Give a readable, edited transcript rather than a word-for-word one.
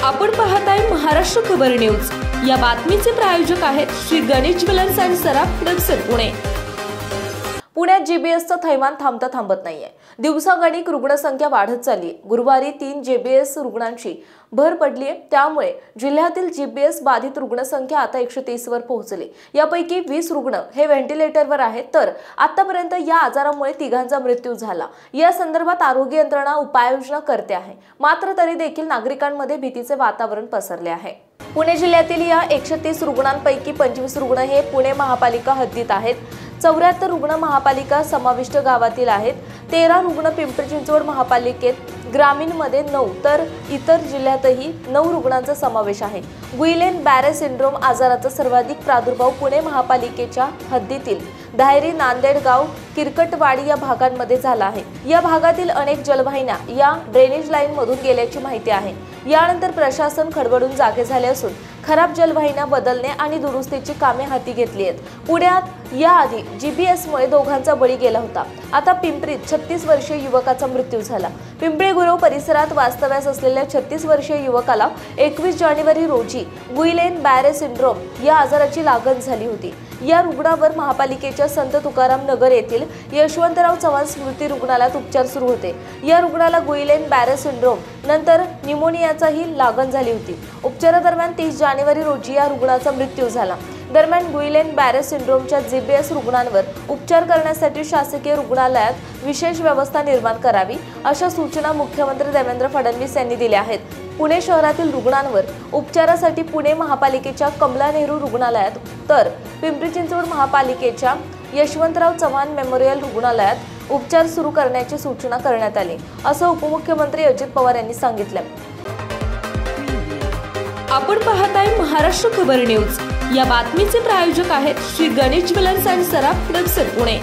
आपण पाहताय महाराष्ट्र खबर न्यूज। या बातमीचे प्रायोजक आहेत Shri Ganesh jewellers and Saraf production Pune. पुण्यात जीबीएसचं थैमान थांबत नाहीये। दिवसागणिक रुग्णसंख्या वाढत चालली। गुरुवारी 3 जीबीएस रुग्णांची भर पडली आहे। त्यामुळे जिल्ह्यातील जीबीएस बाधित रुग्णसंख्या आता 130 वर पोहोचली। यापैकी 20 रुग्ण हे व्हेंटिलेटरवर आहेत, तर आतापर्यंत या आजारामुळे 3घांचा मृत्यू झाला। या संदर्भात आरोग्य यंत्रणा उपाययोजना करते आहे, मात्र तरी देखील नागरिकांमध्ये भीतीचे वातावरण पसरले आहे। पुणे जिल्ह्यातील या 130 रुग्णांपैकी 25 रुग्ण हे पुणे महापालिका हद्दीत आहेत। 74 रुग्ण महापालिका समाविष्ट गावातील आहेत। 13 रुग्ण पिंपरी चिंचवड महापालिकेत, ग्रामीणमध्ये 9 तर इतर जिल्ह्यातही 9 रुग्णांचा समावेश आहे। गुइलेन बॅरे सिंड्रोम आजाराचा सर्वाधिक प्रादुर्भाव पुणे महापालिकेच्या हद्दीतील धायरी, नांदेडगाव, किरकटवाडी या भागांमध्ये झाला आहे। या भागातील अनेक जलवाहिन्या या ड्रेनेज लाईन मधून गेल्याची माहिती आहे। यानंतर प्रशासन खडबडून जागे झाले असून खराब जलवाहिन्या बदलणे आणि दुरुस्तीची कामे हाती घेतली आहेत। पुण्यात याआधी जीबीएसमुळे 2घांचा बळी गेला होता। आता पिंपरीत 36 वर्षीय युवकाचा मृत्यू झाला। पिंपरी गुरव परिसरात वास्तव्यास असलेल्या 36 वर्षीय युवकाला 21 जानेवारी रोजी गुइलेन बॅरे सिंड्रोम या आजाराची लागण झाली होती। या रुग्णावर महापालिकेच्या संत तुकाराम नगर येथील यशवंतराव चव्हाण स्मृती रुग्णालयात उपचार सुरू होते। या रुग्णाला गुइलेन बॅरे सिंड्रोम नंतर न्यूमोनियाचाही लागण झाली होती। उपचारादरम्यान 30 जानेवारी रोजी या रुग्णाचा मृत्यू झाला। दरम्यान गुइलेन बॅरे सिंड्रोमच्या जीबीएस रुग्णांवर उपचार करण्यासाठी शासकीय रुग्णालयात विशेष व्यवस्था निर्माण करावी, अशा सूचना मुख्यमंत्री देवेंद्र फडणवीस यांनी दिल्या आहेत। पुणे शहरातील रुग्णांवर उपचारासाठी पुणे महापालिकेच्या कमला नेहरू रुग्णालयात तर पिंपरी चिंचवड महापालिकेच्या यशवंतराव चव्हाण मेमोरियल रुग्णालयात उपचार सुरू करण्याची सूचना करण्यात आली, असं उपमुख्यमंत्री अजित पवार यांनी सांगितलं। आपण पाहताय महाराष्ट्र खबर न्यूज। या बातमीचे प्रायोजक आहेत Shri Ganesh jewellers and Saraf production Pune.